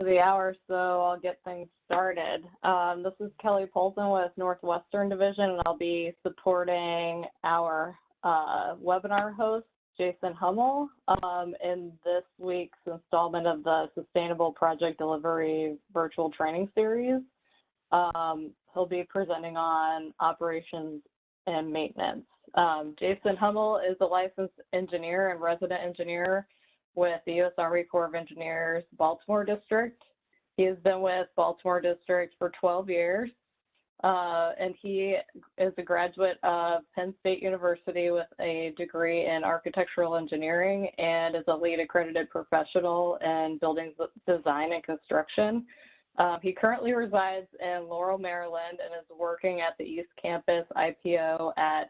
of the hour, so I'll get things started. This is Kelli Polzin with Northwestern Division, and I'll be supporting our webinar host, Jason Hummel, in this week's installment of the Sustainable Project Delivery Virtual Training Series. He'll be presenting on operations and maintenance. Jason Hummel is a licensed engineer and resident engineer with the U.S. Army Corps of Engineers, Baltimore District. He has been with Baltimore District for 12 years, and he is a graduate of Penn State University with a degree in architectural engineering and is a lead accredited professional in building design and construction. He currently resides in Laurel, Maryland, and is working at the East Campus IPO at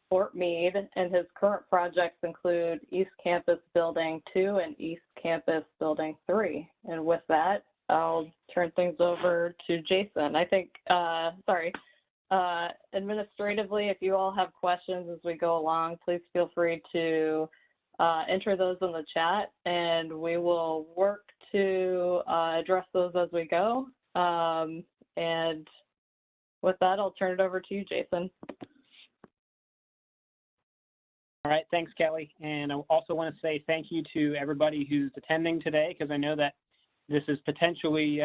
Fort Meade, and his current projects include East Campus Building 2 and East Campus Building 3. And with that, I'll turn things over to Jason. I think, administratively, if you all have questions as we go along, please feel free to enter those in the chat, and we will work to address those as we go. And with that, I'll turn it over to you, Jason. All right, thanks, Kelli. And I also want to say thank you to everybody who's attending today, because I know that this is potentially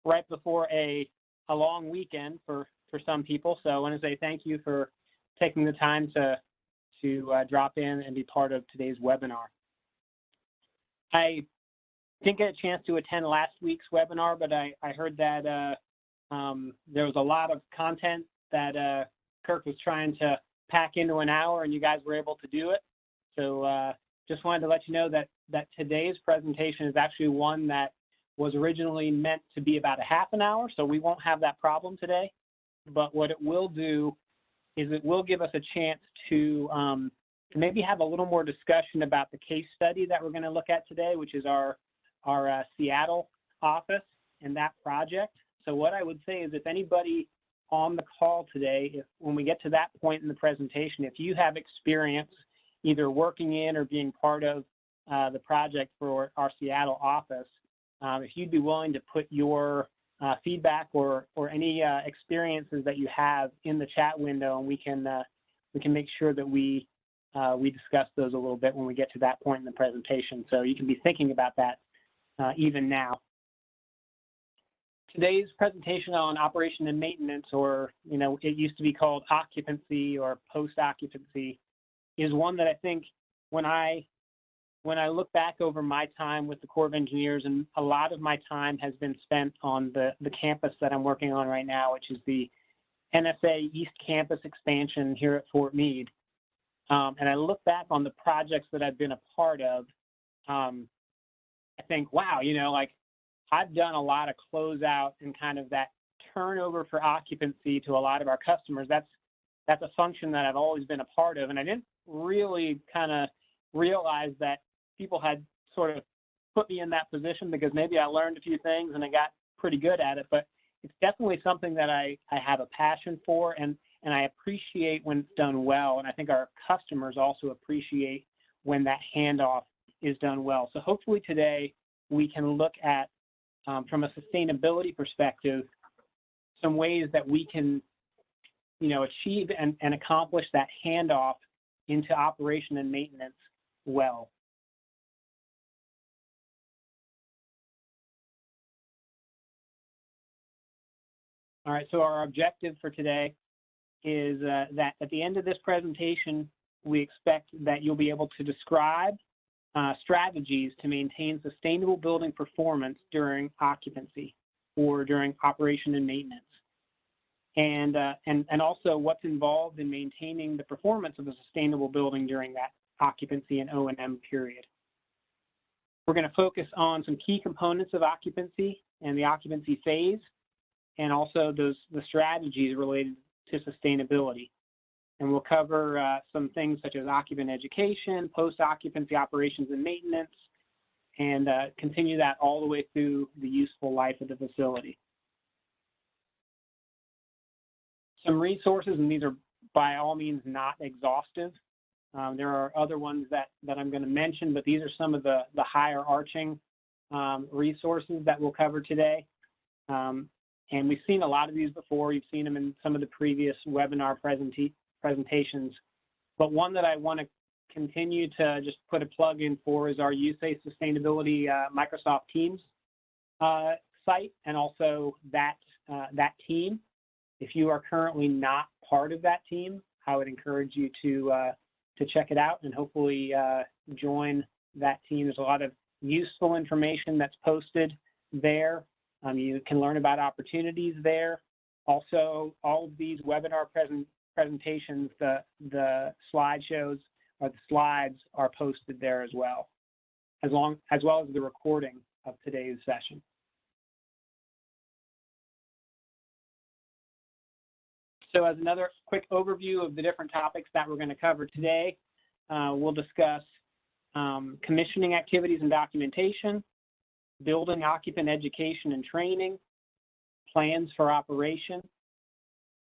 right before a long weekend for some people. So I want to say thank you for taking the time to drop in and be part of today's webinar. I didn't get a chance to attend last week's webinar, but I heard that there was a lot of content that Kirk was trying to pack into an hour, and you guys were able to do it. So just wanted to let you know that today's presentation is actually one that was originally meant to be about a half an hour, so we won't have that problem today. But what it will do is it will give us a chance to maybe have a little more discussion about the case study that we're going to look at today, which is our Seattle office and that project. So what I would say is, if anybody on the call today, when we get to that point in the presentation, if you have experience either working in or being part of the project for our Seattle office, if you'd be willing to put your feedback or any experiences that you have in the chat window, and we can make sure that we discuss those a little bit when we get to that point in the presentation. So you can be thinking about that even now. Today's presentation on operation and maintenance, or it used to be called occupancy or post-occupancy, is one that I think when I look back over my time with the Corps of Engineers, and a lot of my time has been spent on the campus that I'm working on right now, which is the NSA East Campus expansion here at Fort Meade. And I look back on the projects that I've been a part of, I think, wow, I've done a lot of closeout and kind of that turnover for occupancy to a lot of our customers. That's a function that I've always been a part of, and I didn't really kind of realize that people had sort of put me in that position, because maybe I learned a few things and I got pretty good at it. But it's definitely something that I have a passion for, and I appreciate when it's done well, and I think our customers also appreciate when that handoff is done well. So hopefully today we can look at, from a sustainability perspective, some ways that we can, achieve and accomplish that handoff into operation and maintenance well. All right, so our objective for today is that at the end of this presentation, we expect that you'll be able to describe strategies to maintain sustainable building performance during occupancy or during operation and maintenance, and also what's involved in maintaining the performance of a sustainable building during that occupancy and O&M period. We're going to focus on some key components of occupancy and the occupancy phase, and also the strategies related to sustainability. And we'll cover some things such as occupant education, post-occupancy operations and maintenance, and continue that all the way through the useful life of the facility. Some resources, and these are by all means not exhaustive. There are other ones that I'm going to mention, but these are some of the higher arching resources that we'll cover today. And we've seen a lot of these before. You've seen them in some of the previous webinar presentations. But one that I want to continue to just put a plug in for is our USACE Sustainability Microsoft Teams site, and also that team. If you are currently not part of that team, I would encourage you to check it out and hopefully join that team. There's a lot of useful information that's posted there. You can learn about opportunities there. Also, all of these webinar presentations, the slideshows or the slides are posted there as well as the recording of today's session. So as another quick overview of the different topics that we're going to cover today, we'll discuss commissioning activities and documentation, building occupant education and training, plans for operation,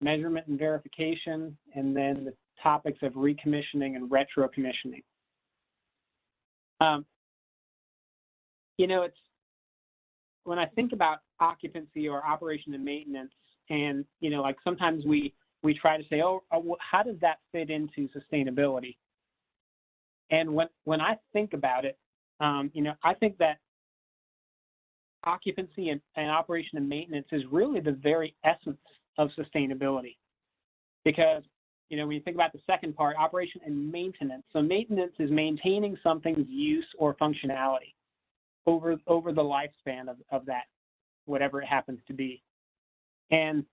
measurement and verification, and then the topics of recommissioning and retrocommissioning. You know, it's when I think about occupancy or operation and maintenance, and you know, like sometimes we try to say, oh, how does that fit into sustainability? And when I think about it, you know, I think that occupancy and operation and maintenance is really the very essence of sustainability. Because, you know, when you think about the second part, operation and maintenance. So maintenance is maintaining something's use or functionality over the lifespan of that, whatever it happens to be. And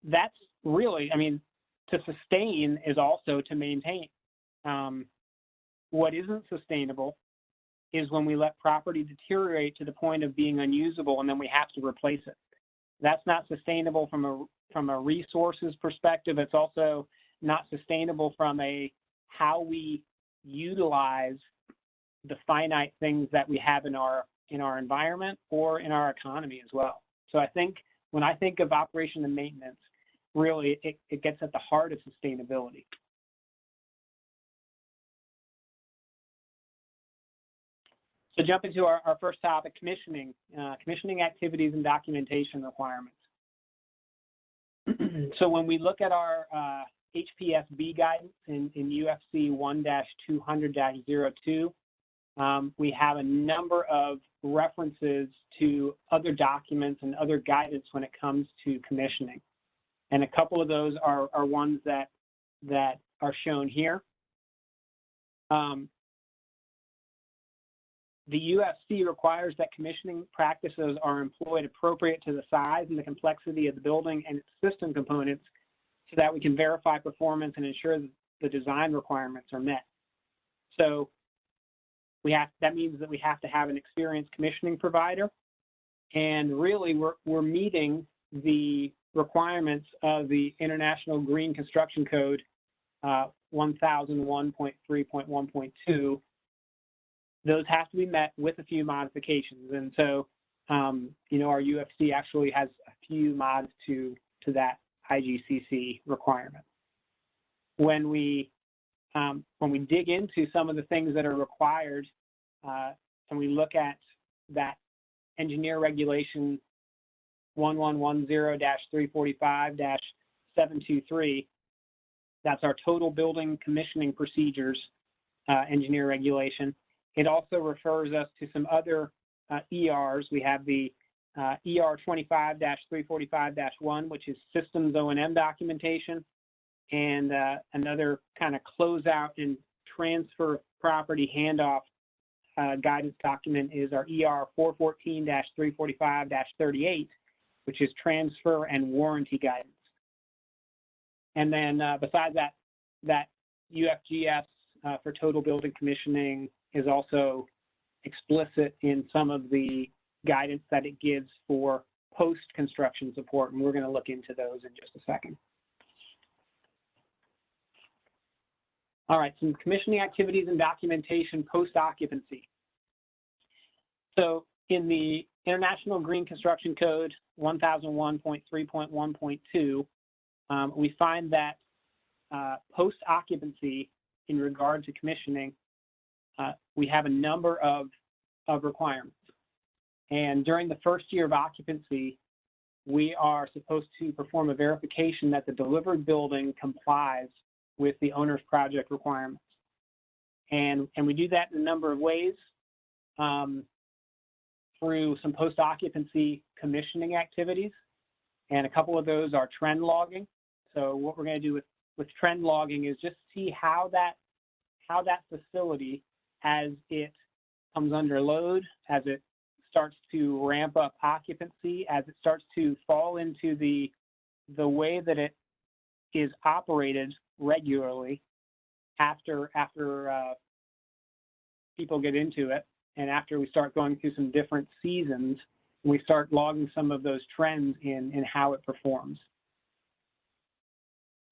that's really, I mean, to sustain is also to maintain. What isn't sustainable is when we let property deteriorate to the point of being unusable and then we have to replace it. That's not sustainable from a resources perspective. It's also not sustainable from how we utilize the finite things that we have in our environment or in our economy as well. So I think when I think of operation and maintenance, really it gets at the heart of sustainability. So jump into our first topic, commissioning, commissioning activities and documentation requirements. So when we look at our HPSB guidance in UFC 1-200-02, we have a number of references to other documents and other guidance when it comes to commissioning. And a couple of those are ones that are shown here. The UFC requires that commissioning practices are employed appropriate to the size and the complexity of the building and its system components so that we can verify performance and ensure that the design requirements are met. So that means that we have to have an experienced commissioning provider, and really we're meeting the requirements of the International Green Construction Code 1001.3.1.2. Those have to be met with a few modifications. And so, you know, our UFC actually has a few mods to that IGCC requirement. When we dig into some of the things that are required, and we look at that engineer regulation 1110-345-723, that's our total building commissioning procedures engineer regulation. It also refers us to some other ERs. We have the ER 25-345-1, which is systems O&M documentation, and another kind of closeout and transfer of property handoff guidance document is our ER 414-345-38, which is transfer and warranty guidance. And then besides that UFGS for total building commissioning is also explicit in some of the guidance that it gives for post-construction support, and we're going to look into those in just a second. All right, some commissioning activities and documentation post-occupancy. So in the International Green Construction Code 1001.3.1.2, we find that post-occupancy in regard to commissioning, we have a number of requirements. And during the first year of occupancy, we are supposed to perform a verification that the delivered building complies with the owner's project requirements. And we do that in a number of ways, through some post-occupancy commissioning activities. And a couple of those are trend logging. So what we're going to do with trend logging is just see how that facility, as it comes under load, as it starts to ramp up occupancy, as it starts to fall into the way that it is operated regularly after people get into it, and after we start going through some different seasons, we start logging some of those trends in how it performs.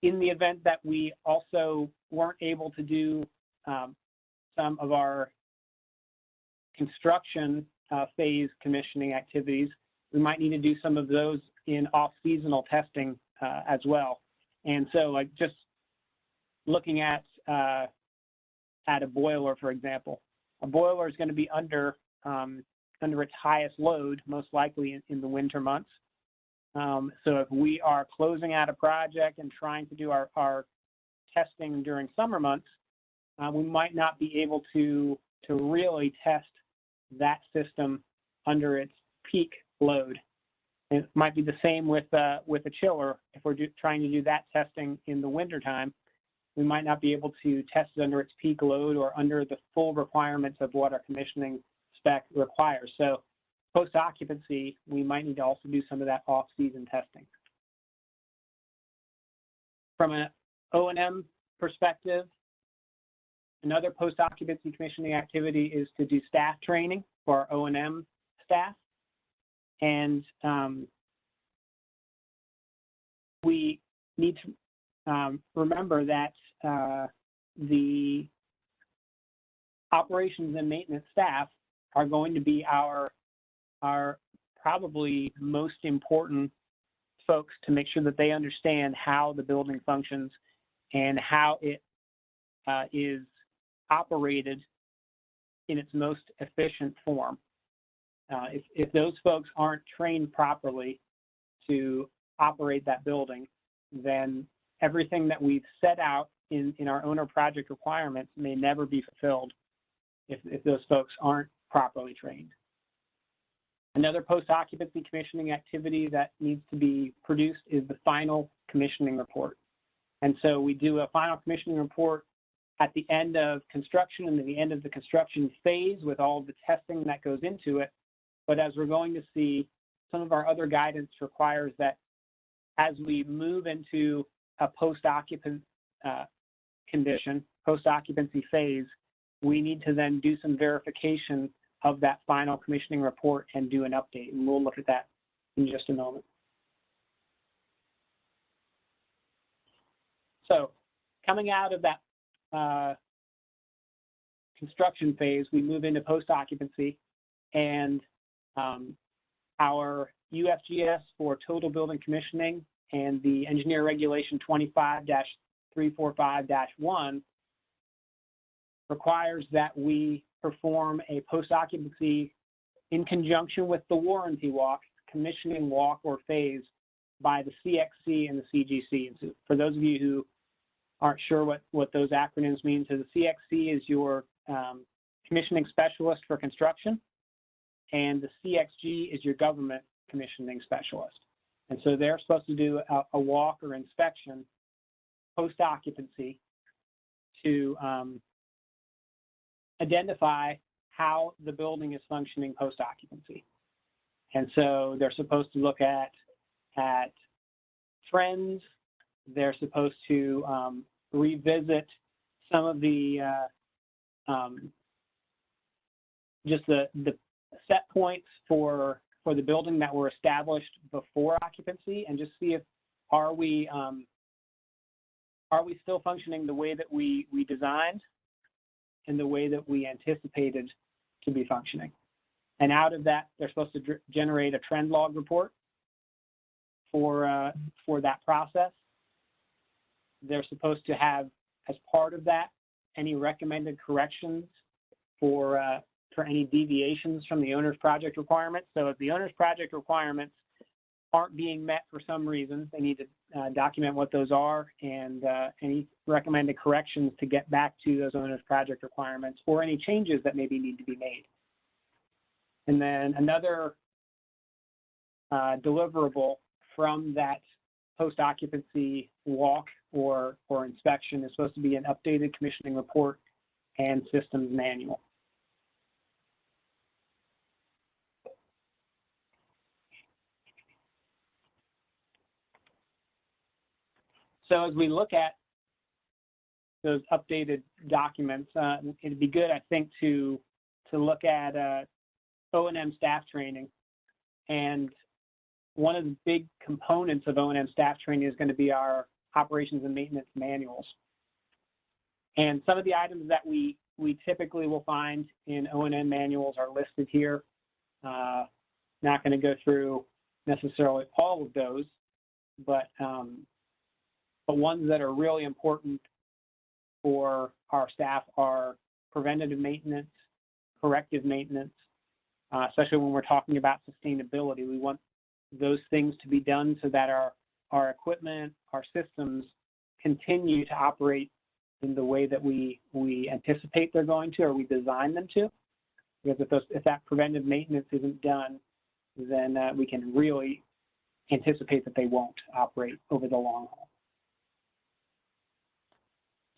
In the event that we also weren't able to do some of our construction phase commissioning activities, we might need to do some of those in off-seasonal testing as well. And so, like, just looking at a boiler, for example, a boiler is going to be under its highest load, most likely in the winter months. So if we are closing out a project and trying to do our testing during summer months, we might not be able to really test that system under its peak load. It might be the same with a chiller. If we're trying to do that testing in the wintertime, we might not be able to test it under its peak load or under the full requirements of what our commissioning spec requires. So post-occupancy, we might need to also do some of that off-season testing. From an O&M perspective, another post-occupancy commissioning activity is to do staff training for our O&M staff. And we need to remember that the operations and maintenance staff are going to be our probably most important folks to make sure that they understand how the building functions and how it is operated in its most efficient form. If those folks aren't trained properly to operate that building, then everything that we've set out in our owner project requirements may never be fulfilled if those folks aren't properly trained. Another post-occupancy commissioning activity that needs to be produced is the final commissioning report. And so we do a final commissioning report at the end of construction and at the end of the construction phase with all of the testing that goes into it. But as we're going to see, some of our other guidance requires that as we move into a post-occupant condition, post-occupancy phase, we need to then do some verification of that final commissioning report and do an update. And we'll look at that in just a moment. So coming out of that construction phase, we move into post-occupancy, and our UFGS for total building commissioning and the Engineer Regulation 25-345-1 requires that we perform a post-occupancy in conjunction with the warranty walk, commissioning walk or phase by the CXC and the CGC. And so for those of you who aren't sure what those acronyms mean, so the CXC is your commissioning specialist for construction, and the CXG is your government commissioning specialist. And so they're supposed to do a walk or inspection post-occupancy to identify how the building is functioning post-occupancy. And so they're supposed to look at trends. They're supposed to revisit some of the just the set points for the building that were established before occupancy, and just see if are we still functioning the way that we designed and the way that we anticipated to be functioning. And out of that, they're supposed to generate a trend log report for that process. They're supposed to have, as part of that, any recommended corrections for for any deviations from the owner's project requirements. So if the owner's project requirements aren't being met for some reason, they need to document what those are and any recommended corrections to get back to those owner's project requirements or any changes that maybe need to be made. And then another deliverable from that post-occupancy walk or inspection is supposed to be an updated commissioning report and systems manual. So as we look at those updated documents, it'd be good, I think, to look at O&M staff training. And one of the big components of O&M staff training is going to be our operations and maintenance manuals. And some of the items that we typically will find in O&M manuals are listed here. Not going to go through necessarily all of those, but ones that are really important for our staff are preventative maintenance, corrective maintenance, especially when we're talking about sustainability. We want those things to be done so that our equipment, our systems continue to operate in the way that we anticipate they're going to or we design them to. Because if that preventive maintenance isn't done, then we can really anticipate that they won't operate over the long haul.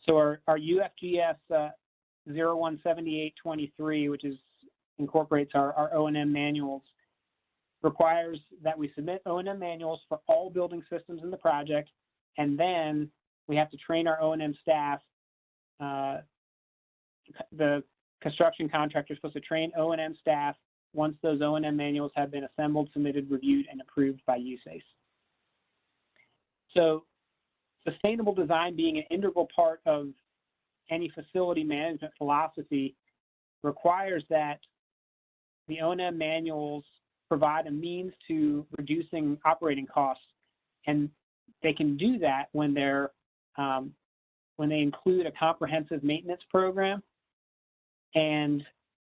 So our UFGS 017823, which incorporates our O&M manuals, requires that we submit O&M manuals for all building systems in the project, and then we have to train our O&M staff. The construction contractor is supposed to train O&M staff once those O&M manuals have been assembled, submitted, reviewed, and approved by USACE. So sustainable design being an integral part of any facility management philosophy requires that the O&M manuals provide a means to reducing operating costs, and they can do that when they include a comprehensive maintenance program and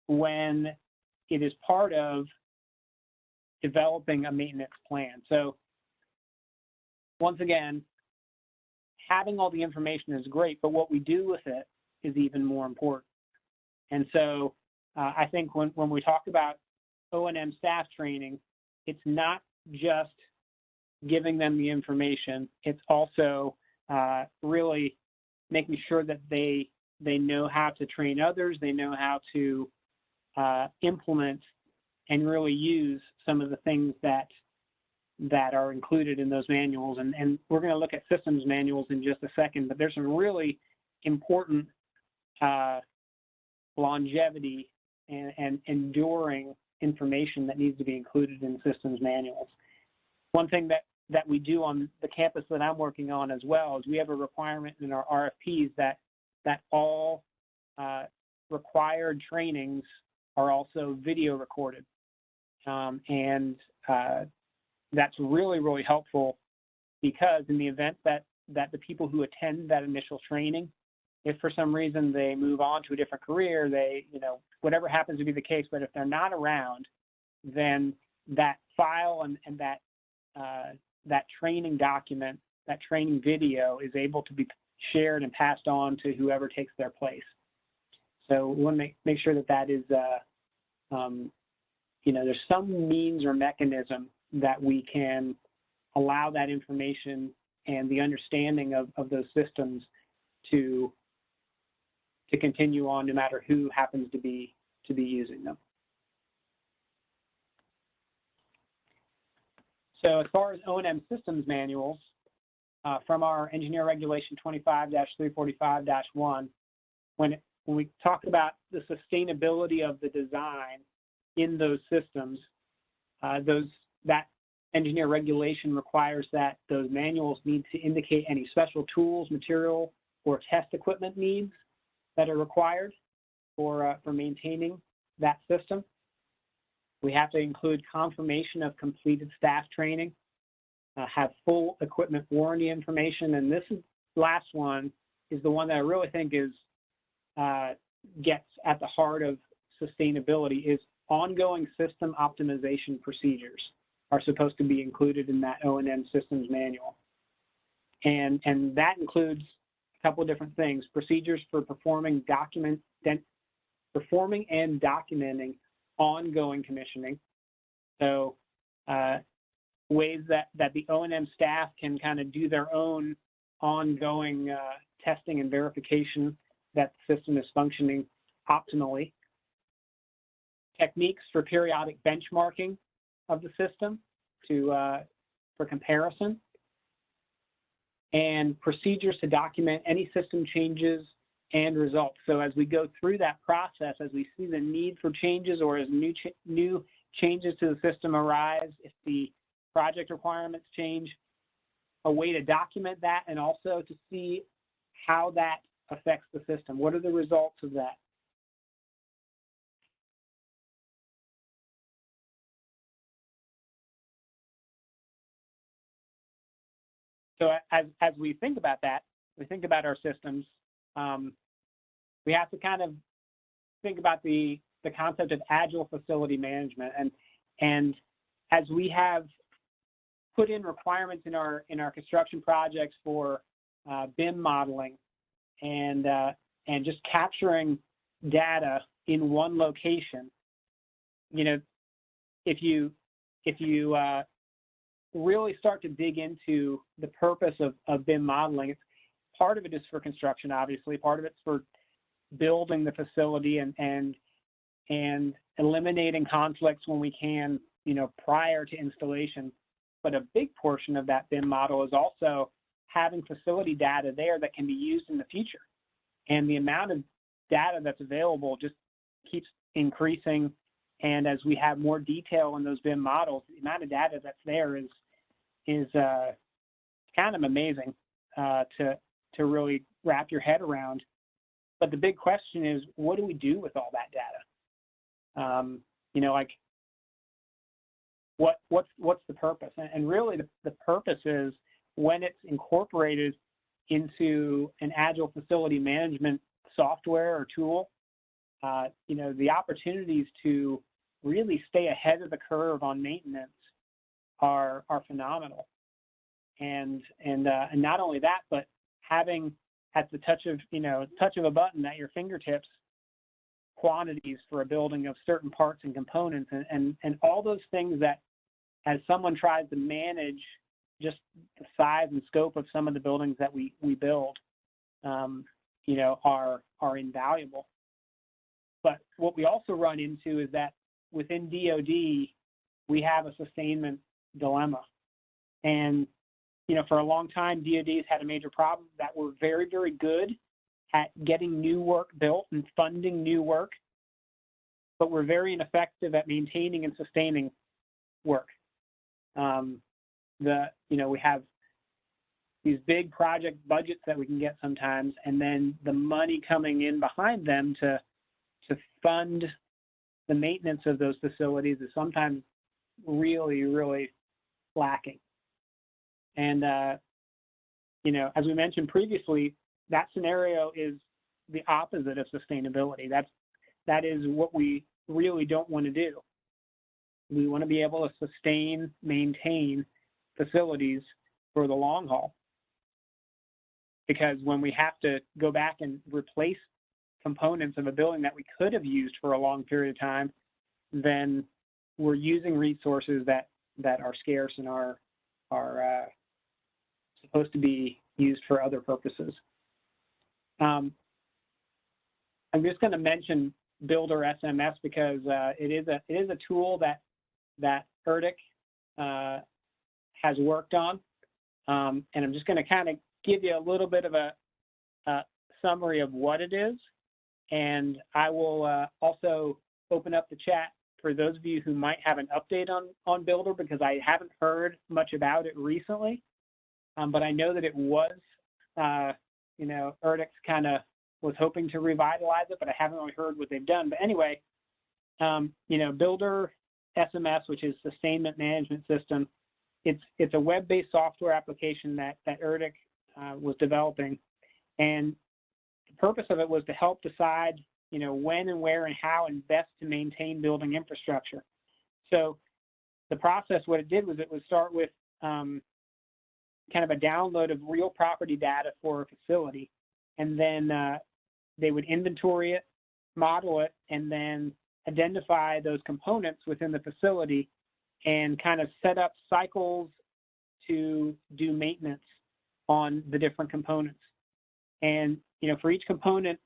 when it is part of developing a maintenance plan. So once again, having all the information is great, but what we do with it is even more important. And so I think when we talk about O&M staff training, it's not just giving them the information, it's also really making sure that they know how to train others, they know how to implement and really use some of the things that are included in those manuals. And we're going to look at systems manuals in just a second, but there's some really important longevity and enduring information that needs to be included in systems manuals. One thing that we do on the campus that I'm working on as well is we have a requirement in our RFPs that all required trainings are also video recorded. That's really, really helpful because in the event that the people who attend that initial training, if for some reason they move on to a different career, whatever happens to be the case, but if they're not around, then that file and that training document, that training video is able to be shared and passed on to whoever takes their place. So we want to make sure that is, there's some means or mechanism that we can allow that information and the understanding of those systems to continue on no matter who happens to be using them. So as far as O&M systems manuals, from our Engineer Regulation 25-345-1, when we talk about the sustainability of the design in those systems, that engineer regulation requires that those manuals need to indicate any special tools, material, or test equipment needs that are required for maintaining that system. We have to include confirmation of completed staff training, have full equipment warranty information, and this last one is the one that I really think gets at the heart of sustainability is ongoing system optimization procedures are supposed to be included in that O&M systems manual. And that includes a couple of different things: procedures for performing and documenting ongoing commissioning. So ways that the O&M staff can kind of do their own ongoing testing and verification that the system is functioning optimally. Techniques for periodic benchmarking of the system for comparison. And procedures to document any system changes and results. So as we go through that process, as we see the need for changes or as new changes to the system arise, if the project requirements change, a way to document that and also to see how that affects the system. What are the results of that? So as we think about that, we think about our systems, we have to kind of think about the concept of Agile facility management. And as we have put in requirements in our construction projects for BIM modeling and just capturing data in one location, you know, if you really start to dig into the purpose of BIM modeling, part of it is for construction, obviously. Part of it's for building the facility and eliminating conflicts when we can, you know, prior to installation. But a big portion of that BIM model is also having facility data there that can be used in the future. And the amount of data that's available just keeps increasing. And as we have more detail in those BIM models, the amount of data that's there is kind of amazing to really wrap your head around. But the big question is, what do we do with all that data? You know, like, what's the purpose? And really, the purpose is when it's incorporated into an Agile facility management software or tool, you know, the opportunities to really stay ahead of the curve on maintenance are phenomenal. And not only that, but having at the touch of a button at your fingertips quantities for a building of certain parts and components and all those things that, as someone tries to manage just the size and scope of some of the buildings that we build, you know, are invaluable. But what we also run into is that within DoD, we have a sustainment dilemma. And, you know, for a long time, DoD's had a major problem that we're very, very good at getting new work built and funding new work, but we're very ineffective at maintaining and sustaining work. You know, we have these big project budgets that we can get sometimes, and then the money coming in behind them to fund the maintenance of those facilities is sometimes really, really lacking. And, you know, as we mentioned previously, that scenario is the opposite of sustainability. That is what we really don't want to do. We want to be able to sustain, maintain facilities for the long haul. Because when we have to go back and replace components of a building that we could have used for a long period of time, then we're using resources that are scarce and are supposed to be used for other purposes. I'm just going to mention Builder SMS because it is a tool that ERDIC has worked on, and I'm just going to kind of give you a little bit of a summary of what it is, and I will also open up the chat for those of you who might have an update on Builder, because I haven't heard much about it recently, but I know that it was, you know, ERDIC kind of was hoping to revitalize it, but I haven't really heard what they've done. But anyway, you know, Builder SMS, which is Sustainment Management System, it's a web-based software application that ERDIC was developing, and the purpose of it was to help decide when and where and how and best to maintain building infrastructure. So the process, what it did was it would start with kind of a download of real property data for a facility, and then they would inventory it, model it, and then identify those components within the facility and kind of set up cycles to do maintenance on the different components. And, for each component,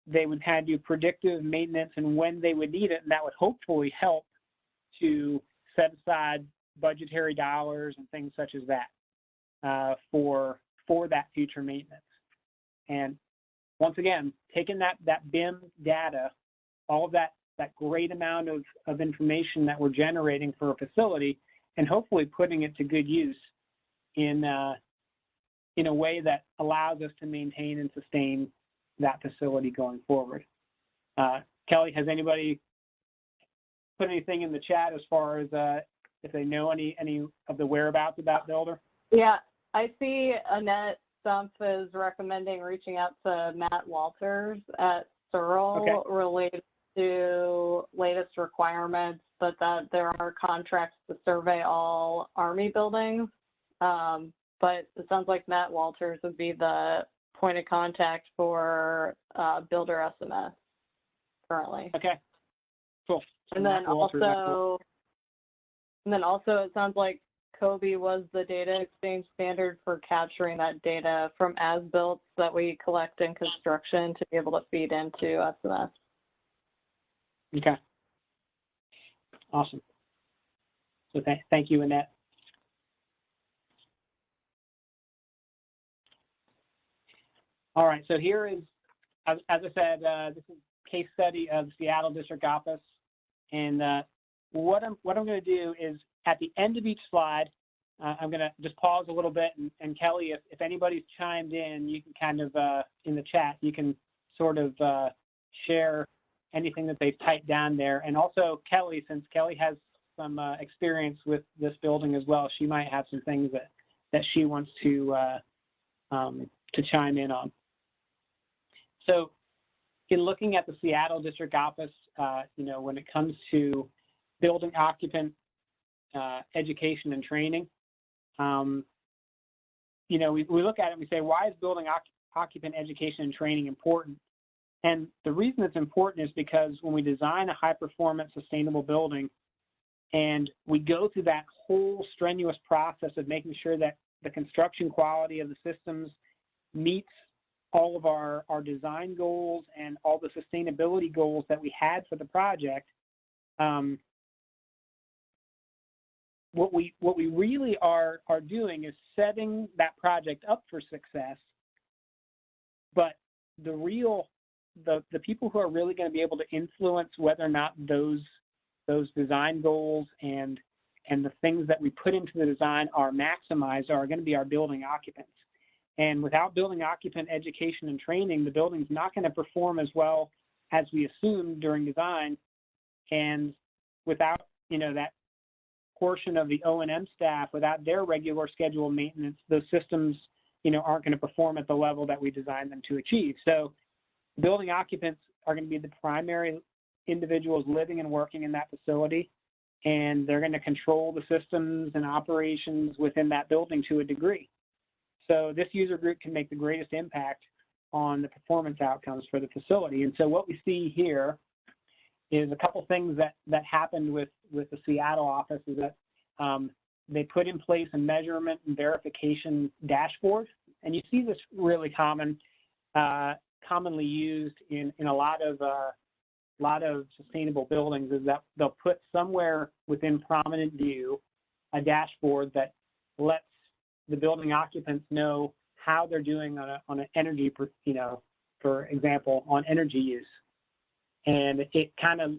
they would kind of do predictive maintenance and when they would need it, and that would hopefully help to set aside budgetary dollars and things such as that for that future maintenance. And once again, taking that BIM data, all of that great amount of information that we're generating for a facility, and hopefully putting it to good use in a way that allows us to maintain and sustain that facility going forward. Kelli, has anybody put anything in the chat as far as if they know any of the whereabouts about Builder? Yeah, I see Annette Stumpf is recommending reaching out to Matt Walters at Searle related to latest requirements, but that there are contracts to survey all Army buildings. But it sounds like Matt Walters would be the point of contact for Builder SMS currently. Okay, cool. And then also, it sounds like Kobe was the data exchange standard for capturing that data from as-built that we collect in construction to be able to feed into SMS. Okay. Awesome. So thank you, Annette. All right, so here is, as I said, this is a case study of the Seattle District Office. And what I'm going to do is at the end of each slide, I'm going to just pause a little bit. And Kelli, if anybody's chimed in, you can kind of, in the chat, you can sort of share anything that they've typed down there. And also Kelli, since Kelli has some experience with this building as well, she might have some things that she wants to chime in on. So in looking at the Seattle District Office, when it comes to building occupant education and training, we look at it and we say, why is building occupant education and training important? And the reason it's important is because when we design a high-performance sustainable building and we go through that whole strenuous process of making sure that the construction quality of the systems meets all of our design goals and all the sustainability goals that we had for the project, what we really are doing is setting that project up for success. But the people who are really going to be able to influence whether or not those design goals and the things that we put into the design are maximized are going to be our building occupants. And without building occupant education and training, the building's not going to perform as well as we assumed during design. And without, that portion of the O&M staff, without their regular scheduled maintenance, those systems, aren't going to perform at the level that we designed them to achieve. So building occupants are going to be the primary individuals living and working in that facility, and they're going to control the systems and operations within that building to a degree. So this user group can make the greatest impact on the performance outcomes for the facility. And so what we see here is a couple things that happened with the Seattle office is that they put in place a measurement and verification dashboard. And you see this really commonly used in a lot of sustainable buildings is that they'll put somewhere within prominent view a dashboard that lets the building occupants know how they're doing on an energy, for example, on energy use. And it kind of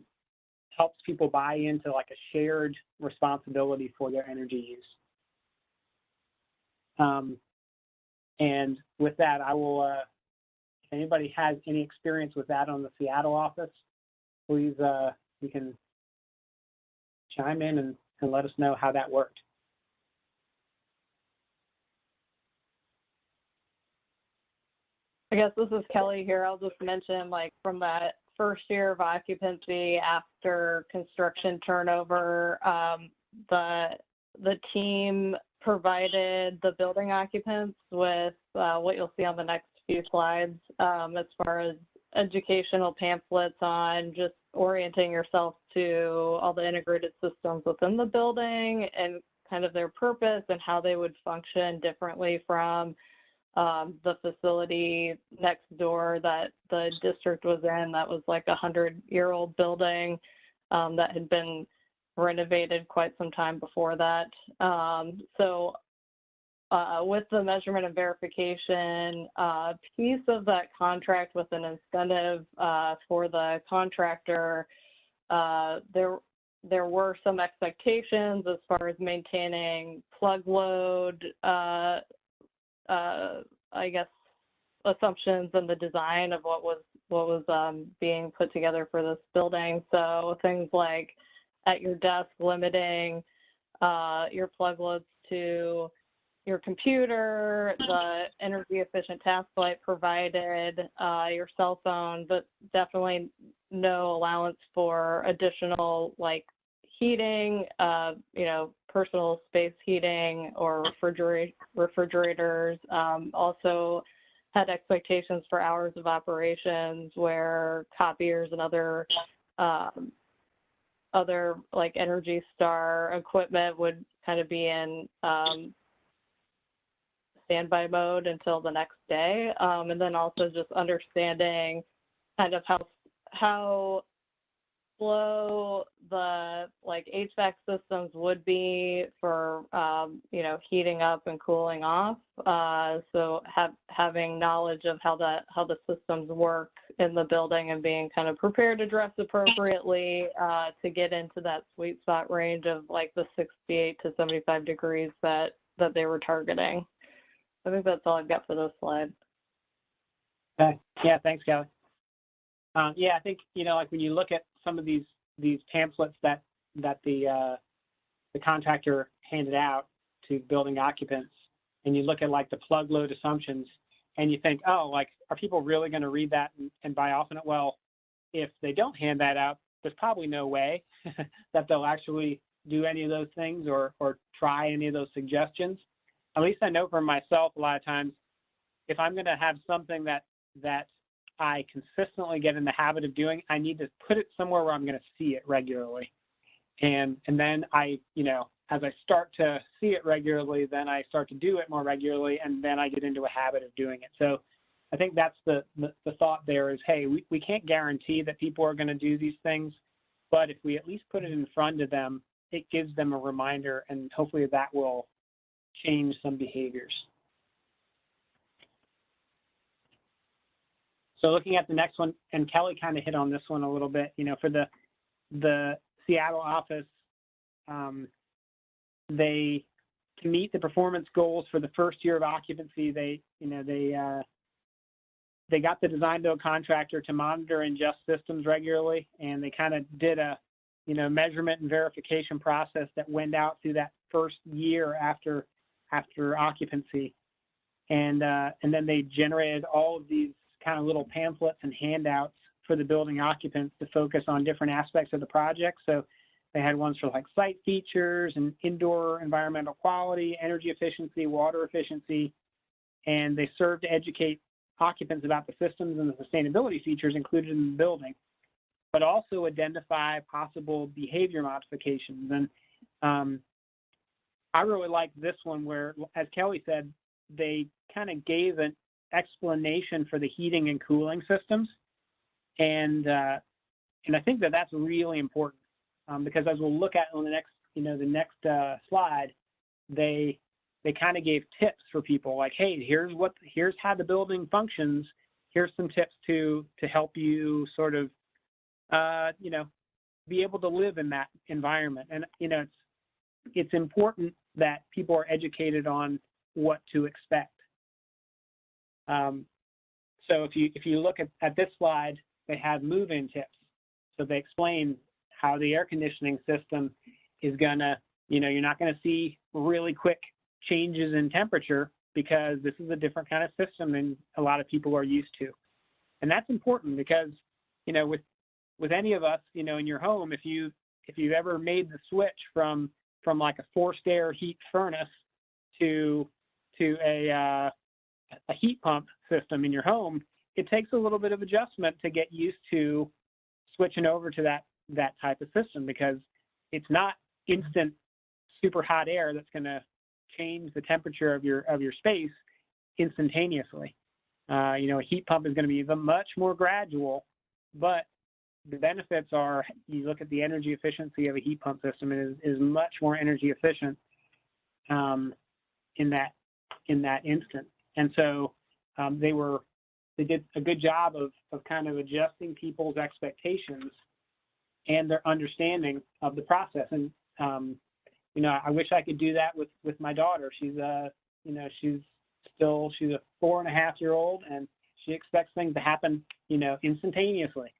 helps people buy into like a shared responsibility for their energy use. And with that, I will, if anybody has any experience with that on the Seattle office, please, you can chime in and let us know how that worked. I guess this is Kelli here. I'll just mention, from that first year of occupancy after construction turnover, the team provided the building occupants with what you'll see on the next few slides as far as educational pamphlets on just orienting yourself to all the integrated systems within the building and kind of their purpose and how they would function differently from the facility next door that the district was in. That was like a 100-year-old building that had been renovated quite some time before that. With the measurement and verification piece of that contract with an incentive for the contractor, there were some expectations as far as maintaining plug load, I guess, assumptions in the design of what was being put together for this building. So things like at your desk limiting your plug loads to your computer, the energy efficient task light provided, your cell phone, but definitely no allowance for additional like heating, personal space heating or refrigerators. Also had expectations for hours of operations where copiers and other like Energy Star equipment would kind of be in standby mode until the next day. And then also just understanding kind of how slow the like HVAC systems would be for, heating up and cooling off. So having knowledge of how the systems work in the building and being kind of prepared to dress appropriately to get into that sweet spot range of like the 68 to 75 degrees that they were targeting. I think that's all I've got for this slide. Okay. Yeah, thanks, Kelly. I think, like when you look at some of these pamphlets that the contractor handed out to building occupants, and you look at like the plug load assumptions, and you think, oh, like, are people really going to read that and buy off on it? Well, if they don't hand that out, there's probably no way that they'll actually do any of those things or try any of those suggestions. At least I know for myself, a lot of times, if I'm going to have something that I consistently get in the habit of doing, I need to put it somewhere where I'm going to see it regularly. And then I, as I start to see it regularly, then I start to do it more regularly, and then I get into a habit of doing it. So I think that's the thought there is, hey, we can't guarantee that people are going to do these things, but if we at least put it in front of them, it gives them a reminder, and hopefully that will change some behaviors. So looking at the next one, and Kelly kind of hit on this one a little bit, for the Seattle office, to meet the performance goals for the first year of occupancy, they got the design build contractor to monitor and adjust systems regularly, and they kind of did a measurement and verification process that went out through that first year after occupancy, and then they generated all of these kind of little pamphlets and handouts for the building occupants to focus on different aspects of the project. So they had ones for like site features and indoor environmental quality, energy efficiency, water efficiency, and they served to educate occupants about the systems and the sustainability features included in the building, but also identify possible behavior modifications. And I really like this one where, as Kelly said, they kind of gave an explanation for the heating and cooling systems, and I think that's really important because as we'll look at on the next slide, they kind of gave tips for people like, hey, here's how the building functions. Here's some tips to help you sort of be able to live in that environment. And it's important that people are educated on what to expect. So if you look at this slide, they have move-in tips. So they explain how the air conditioning system is gonna, you're not gonna see really quick changes in temperature because this is a different kind of system than a lot of people are used to. And that's important because with any of us, in your home, if you've ever made the switch from like a forced air heat furnace to a heat pump system in your home, it takes a little bit of adjustment to get used to switching over to that type of system, because it's not instant super hot air that's going to change the temperature of your space instantaneously. A heat pump is going to be much more gradual, but the benefits are, you look at the energy efficiency of a heat pump system, it is much more energy efficient in that instant. And so they did a good job of kind of adjusting people's expectations and their understanding of the process. And I wish I could do that with my daughter. She's a 4.5-year-old, and she expects things to happen instantaneously.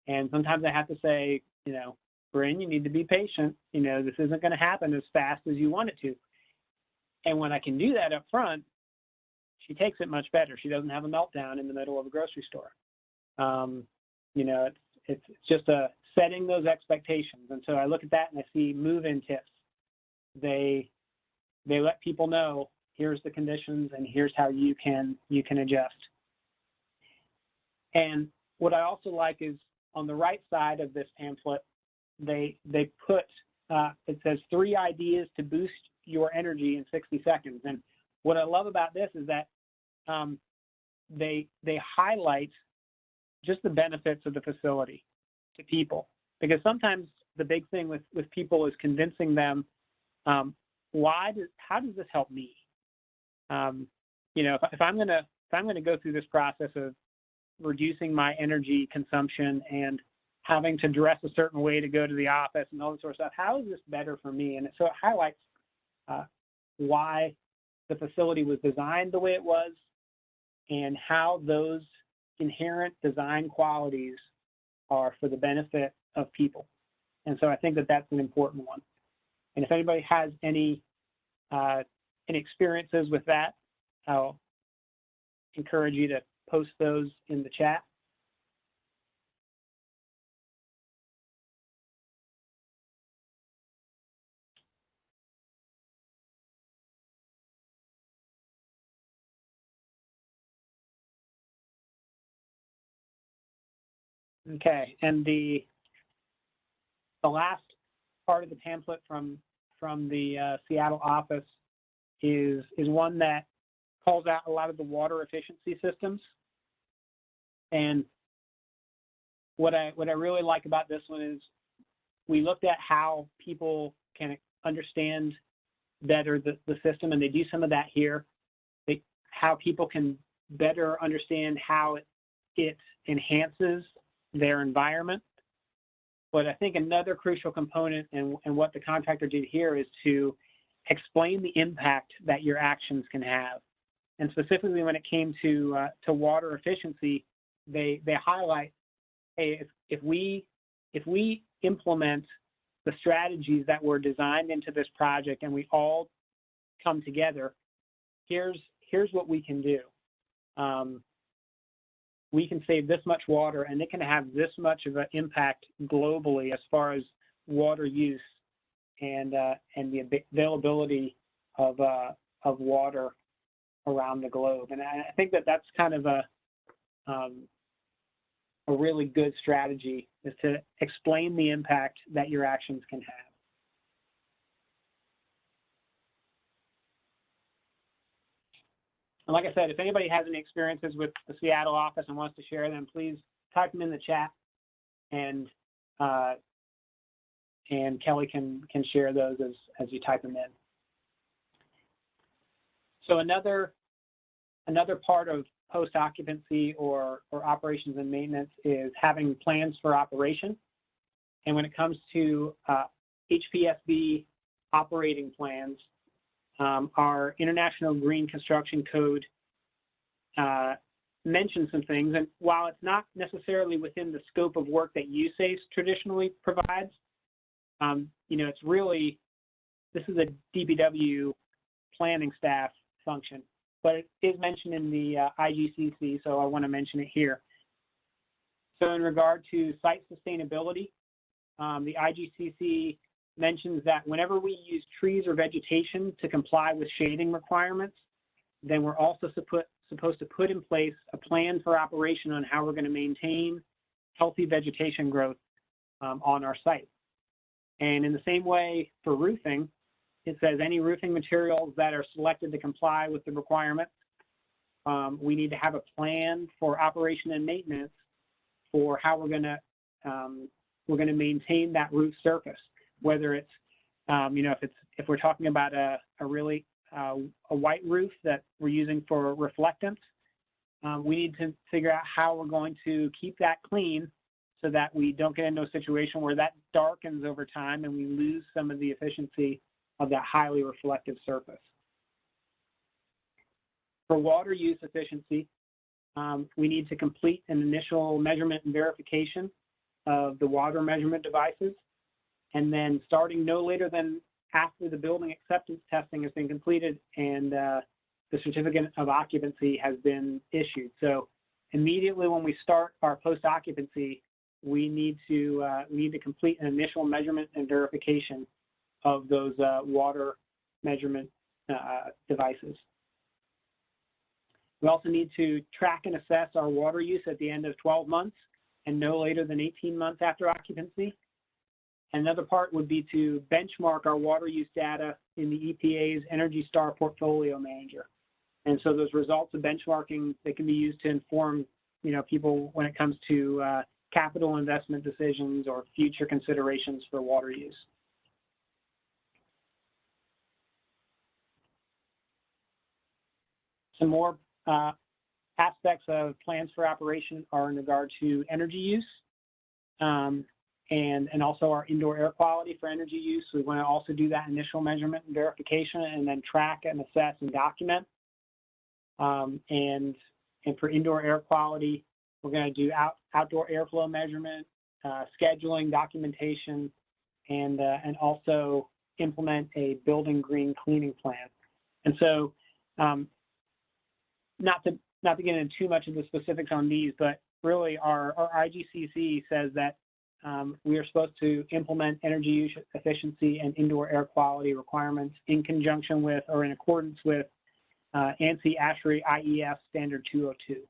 And sometimes I have to say, Bryn, you need to be patient. This isn't going to happen as fast as you want it to. And when I can do that up front, she takes it much better. She doesn't have a meltdown in the middle of a grocery store. It's just setting those expectations. And so I look at that and I see move-in tips. They let people know, here's the conditions and here's how you can adjust. And what I also like is, on the right side of this pamphlet, they put, it says 3 ideas to boost your energy in 60 seconds. And what I love about this is that they highlight just the benefits of the facility to people, because sometimes the big thing with people is convincing them, how does this help me? If I'm gonna go through this process of reducing my energy consumption and having to dress a certain way to go to the office and all this sort of stuff, how is this better for me? And so it highlights why the facility was designed the way it was and how those inherent design qualities are for the benefit of people. And so I think that that's an important one. And if anybody has any experiences with that, I'll encourage you to post those in the chat. Okay, and the last part of the pamphlet from the Seattle office is one that calls out a lot of the water efficiency systems. And what I really like about this one is we looked at how people can understand better the system, and they do some of that here. How people can better understand how it enhances their environment. But I think another crucial component and what the contractor did here is to explain the impact that your actions can have. And specifically when it came to water efficiency, they highlight, hey, if we implement the strategies that were designed into this project and we all come together, here's what we can do. We can save this much water, and it can have this much of an impact globally as far as water use and the availability of water around the globe. And I think that that's kind of a really good strategy, is to explain the impact that your actions can have. And like I said, if anybody has any experiences with the Seattle office and wants to share them, please type them in the chat, and Kelly can share those as you type them in. So another part of post-occupancy or operations and maintenance is having plans for operation. And when it comes to HPSB operating plans, our International Green Construction Code mentions some things, and while it's not necessarily within the scope of work that USACE traditionally provides, it's really, this is a DPW planning staff function, but it is mentioned in the IGCC, so I want to mention it here. So in regard to site sustainability, the IGCC mentions that whenever we use trees or vegetation to comply with shading requirements, then we're also supposed to put in place a plan for operation on how we're going to maintain healthy vegetation growth on our site. And in the same way for roofing, it says any roofing materials that are selected to comply with the requirements, we need to have a plan for operation and maintenance for how we're going to maintain that roof surface. Whether it's, if we're talking about a really white roof that we're using for reflectance, we need to figure out how we're going to keep that clean so that we don't get into a situation where that darkens over time and we lose some of the efficiency of that highly reflective surface. For water use efficiency, we need to complete an initial measurement and verification of the water measurement devices, and then starting no later than after the building acceptance testing has been completed and the certificate of occupancy has been issued. So immediately when we start our post-occupancy, we need to complete an initial measurement and verification of those water measurement devices. We also need to track and assess our water use at the end of 12 months and no later than 18 months after occupancy. Another part would be to benchmark our water use data in the EPA's Energy Star Portfolio Manager. And so those results of benchmarking, they can be used to inform, people when it comes to capital investment decisions or future considerations for water use. Some more aspects of plans for operation are in regard to energy use. And also our indoor air quality for energy use. We want to also do that initial measurement and verification and then track and assess and document. And for indoor air quality, we're going to do outdoor airflow measurement, scheduling, documentation, and also implement a building green cleaning plan. And so not to get into too much of the specifics on these, but really our IGCC says that we are supposed to implement energy use efficiency and indoor air quality requirements in conjunction with or in accordance with ANSI ASHRAE IEF Standard 202.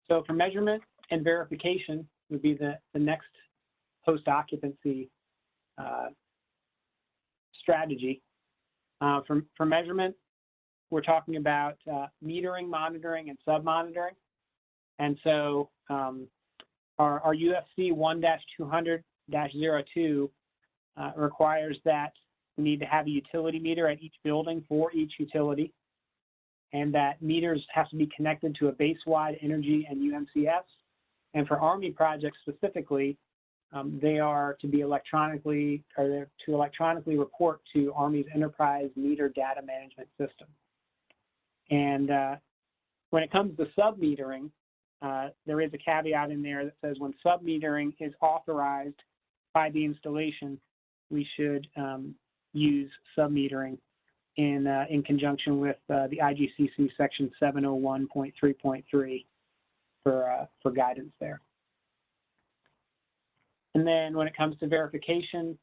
So for measurement and verification would be the next post-occupancy strategy. For measurement, we're talking about metering, monitoring, and sub-monitoring. And so our UFC 1-200-02 requires that we need to have a utility meter at each building for each utility, and that meters have to be connected to a base-wide energy and UMCS. And for Army projects specifically, they are to be electronically report to Army's Enterprise Meter Data Management System. And when it comes to sub-metering, there is a caveat in there that says when sub-metering is authorized by the installation, we should use sub-metering in conjunction with the IGCC section 701.3.3 for guidance there. And then when it comes to verification,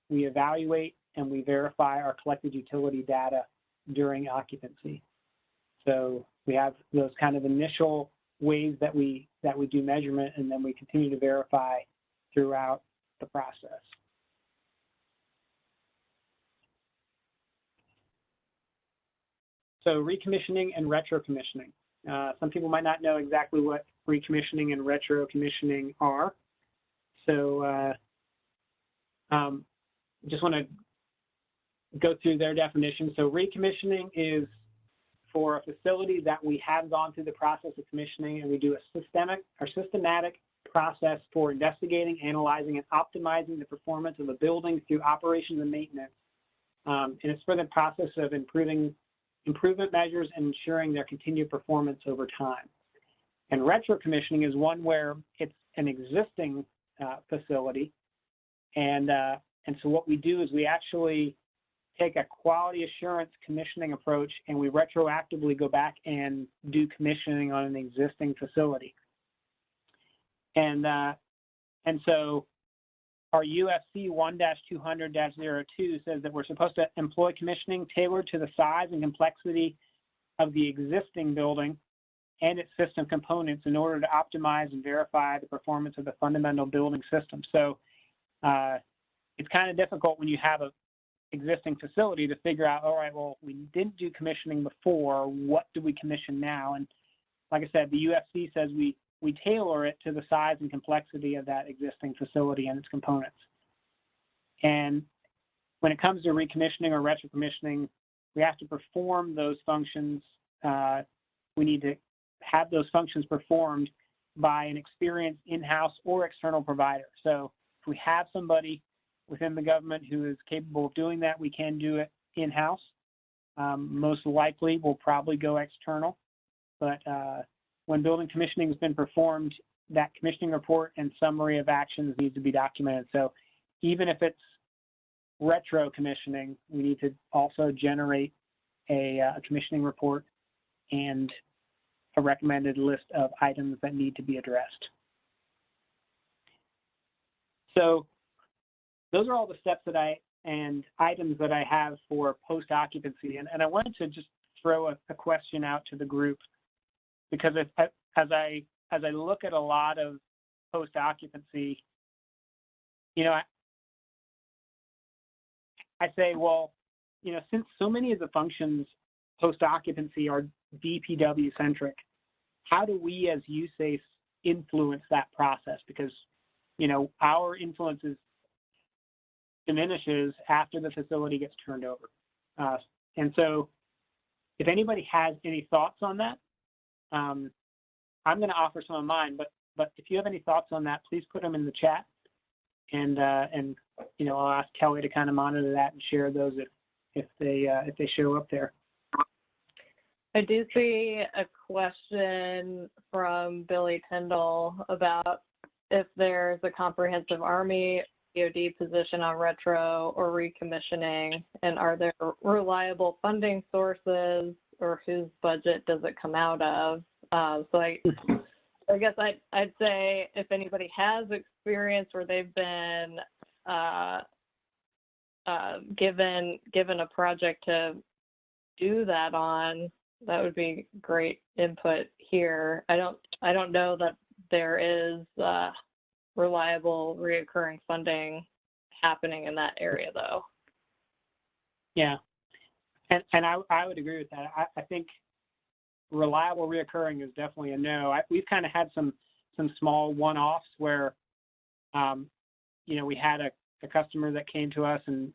we evaluate and we verify our collected utility data during occupancy. So we have those kind of initial ways that we do measurement, and then we continue to verify throughout the process. So recommissioning and retrocommissioning. Some people might not know exactly what recommissioning and retrocommissioning are. So just want to go through their definition. So recommissioning is for a facility that we have gone through the process of commissioning, and we do a systematic process for investigating, analyzing, and optimizing the performance of a building through operations and maintenance. And it's for the process of improvement measures and ensuring their continued performance over time. And retrocommissioning is one where it's an existing facility, and so what we do is we actually take a quality assurance commissioning approach and we retroactively go back and do commissioning on an existing facility. And so our USC 1-200-02 says that we're supposed to employ commissioning tailored to the size and complexity of the existing building and its system components in order to optimize and verify the performance of the fundamental building system. So it's kind of difficult when you have a existing facility to figure out, all right, well, we didn't do commissioning before, what do we commission now? And like I said, the UFC says we tailor it to the size and complexity of that existing facility and its components. And when it comes to recommissioning or retrocommissioning, we have to perform those functions. We need to have those functions performed by an experienced in-house or external provider. So if we have somebody within the government who is capable of doing that, we can do it in-house. Most likely, we'll probably go external. But when building commissioning has been performed, that commissioning report and summary of actions needs to be documented. So even if it's retro commissioning, we need to also generate a commissioning report and a recommended list of items that need to be addressed. So those are all the steps and items that I have for post-occupancy. And I wanted to just throw a question out to the group, because as I look at a lot of post-occupancy, you know, I say, well, you know, since so many of the functions post-occupancy are DPW-centric, how do we as USACE influence that process? Because, you know, our influence diminishes after the facility gets turned over. And so if anybody has any thoughts on that, I'm going to offer some of mine, but if you have any thoughts on that, please put them in the chat, and you know, I'll ask Kelli to kind of monitor that and share those if they show up there. I do see a question from Billy Tyndall about if there's a comprehensive Army DoD position on retro or recommissioning, and are there reliable funding sources, or whose budget does it come out of? So I guess I'd say if anybody has experience where they've been given a project to do that on, that would be great input here. I don't know that there is reliable reoccurring funding happening in that area, though. Yeah, and I would agree with that. I think reliable reoccurring is definitely a no. We've kind of had some small one-offs where, you know, we had a customer that came to us and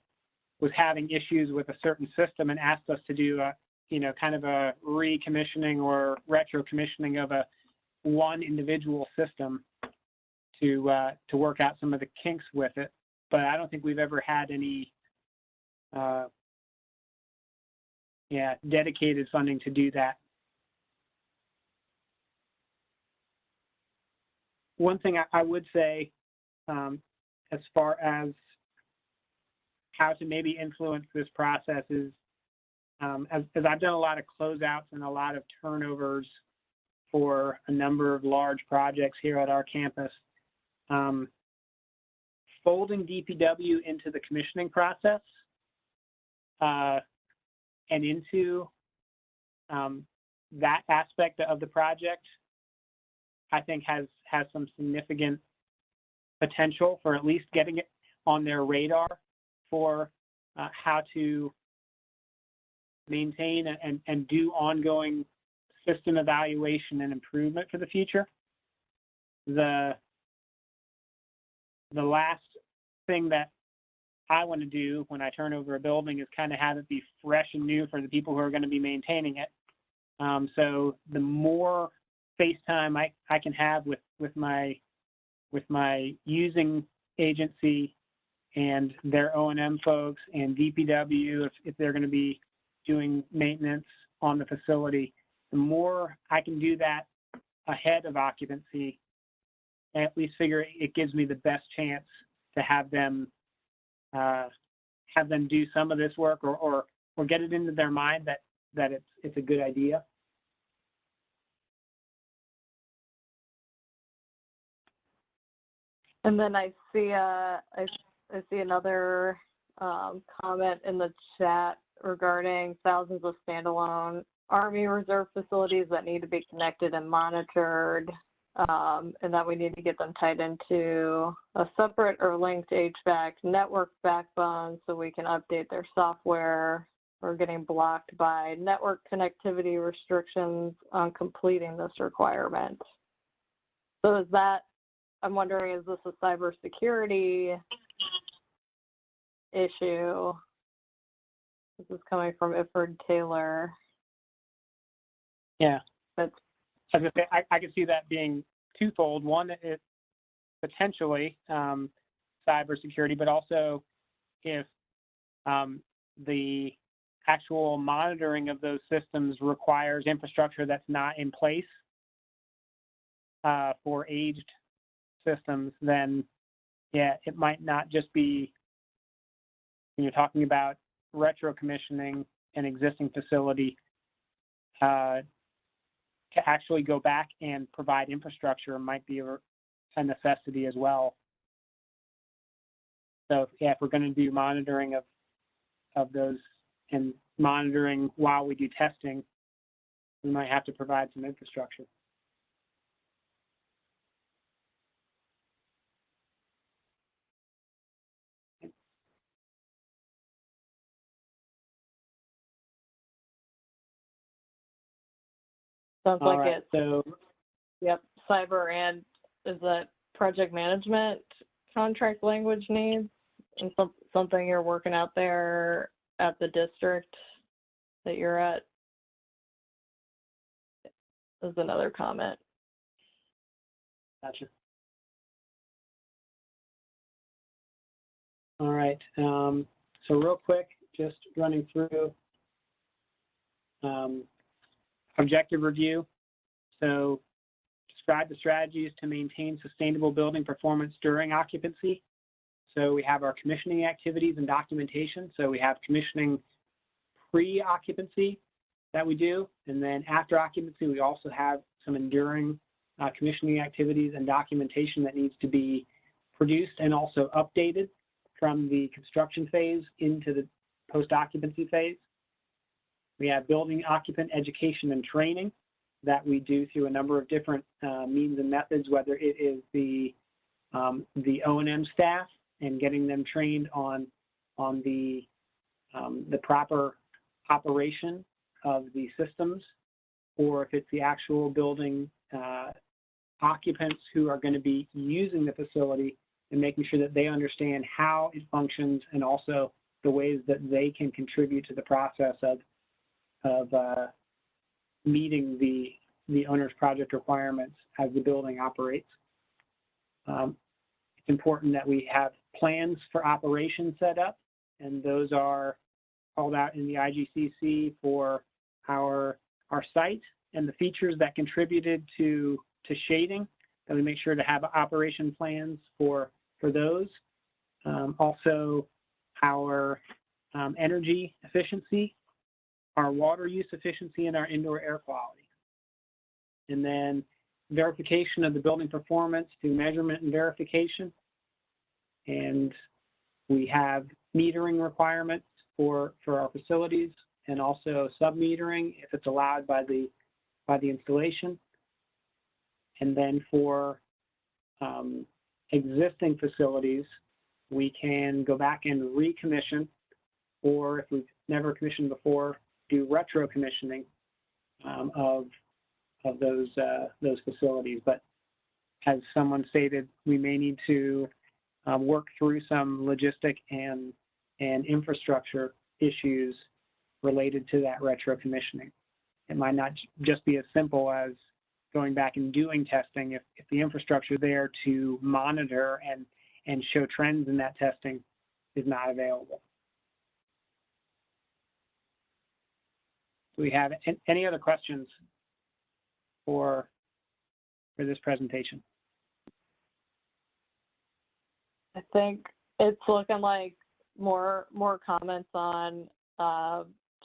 was having issues with a certain system and asked us to do a, you know, kind of a recommissioning or retro commissioning of one individual system to work out some of the kinks with it. But I don't think we've ever had any dedicated funding to do that. One thing I would say, as far as how to maybe influence this process is, as I've done a lot of closeouts and a lot of turnovers for a number of large projects here at our campus, folding DPW into the commissioning process and into that aspect of the project, I think has some significant potential for at least getting it on their radar for how to maintain and do ongoing system evaluation and improvement for the future. The last thing that I want to do when I turn over a building is kind of have it be fresh and new for the people who are going to be maintaining it. So the more face time I can have with my using agency and their O&M folks and DPW, if they're going to be doing maintenance on the facility, the more I can do that ahead of occupancy, I at least figure it gives me the best chance to have them have them do some of this work, or get it into their mind that it's a good idea. And then I see another comment in the chat regarding thousands of standalone Army Reserve facilities that need to be connected and monitored, and that we need to get them tied into a separate or linked HVAC network backbone so we can update their software. We're getting blocked by network connectivity restrictions on completing this requirement. So is that, I'm wondering, is this a cybersecurity issue? This is coming from Iford Taylor. Yeah. But I can see that being twofold. One is potentially cybersecurity, but also if the actual monitoring of those systems requires infrastructure that's not in place for aged systems, then yeah, it might not just be, when you're talking about retro commissioning an existing facility, to actually go back and provide infrastructure might be a necessity as well. So yeah, if we're going to do monitoring of those and monitoring while we do testing, we might have to provide some infrastructure. sounds like right, it's, so yep, cyber, and is that project management contract language needs, and something you're working out there at the district that you're at? Is another comment. Gotcha. All right. So real quick, just running through objective review. So describe the strategies to maintain sustainable building performance during occupancy. So we have our commissioning activities and documentation. So we have commissioning pre-occupancy that we do. And then after occupancy, we also have some enduring commissioning activities and documentation that needs to be produced and also updated from the construction phase into the post-occupancy phase. We have building occupant education and training that we do through a number of different means and methods, whether it is the O&M staff and getting them trained on the proper operation of the systems, or if it's the actual building occupants who are going to be using the facility and making sure that they understand how it functions and also the ways that they can contribute to the process of meeting the owner's project requirements as the building operates. It's important that we have plans for operation set up, and those are called out in the IGCC for our site and the features that contributed to shading, that we make sure to have operation plans for those. Also, our energy efficiency, our water use efficiency, and our indoor air quality. And then verification of the building performance through measurement and verification. And we have metering requirements for our facilities, and also sub-metering if it's allowed by the installation. And then for existing facilities, we can go back and recommission, or if we've never commissioned before, do retro commissioning of those facilities. But as someone stated, we may need to work through some logistic and infrastructure issues related to that retro commissioning. It might not just be as simple as going back and doing testing if the infrastructure there to monitor and show trends in that testing is not available. Do we have any other questions for this presentation? I think it's looking like more comments on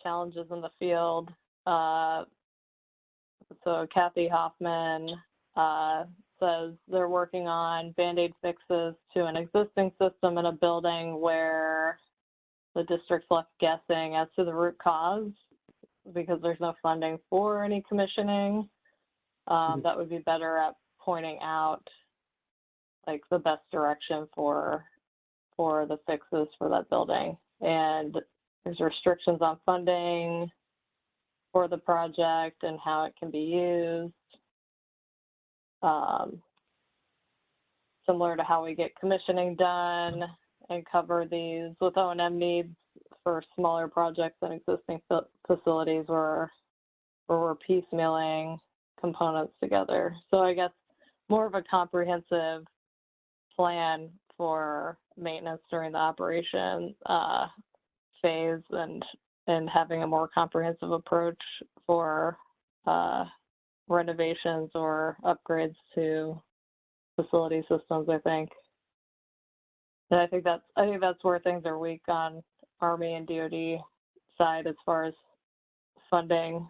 challenges in the field. So Kathy Hoffman says they're working on Band-Aid fixes to an existing system in a building where the district's left guessing as to the root cause because there's no funding for any commissioning. That would be better at pointing out like the best direction for the fixes for that building. And there's restrictions on funding for the project and how it can be used. Similar to how we get commissioning done and cover these with O&M needs for smaller projects and existing facilities where we're piecemealing components together. So I guess more of a comprehensive plan for maintenance during the operation phase and having a more comprehensive approach for renovations or upgrades to facility systems, I think. And I think that's where things are weak on Army and DoD side as far as funding.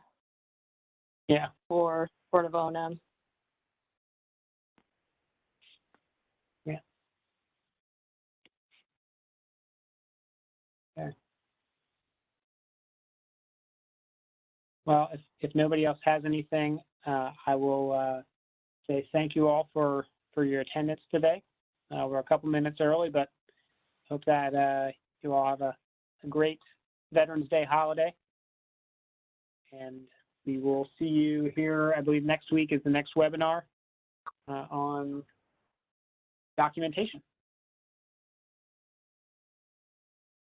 Yeah. For sort of O&M. Yeah. Okay. Well, if nobody else has anything, I will say thank you all for your attendance today. We're a couple minutes early, but hope that you all have a great Veterans Day holiday. And we will see you here, I believe next week is the next webinar on documentation.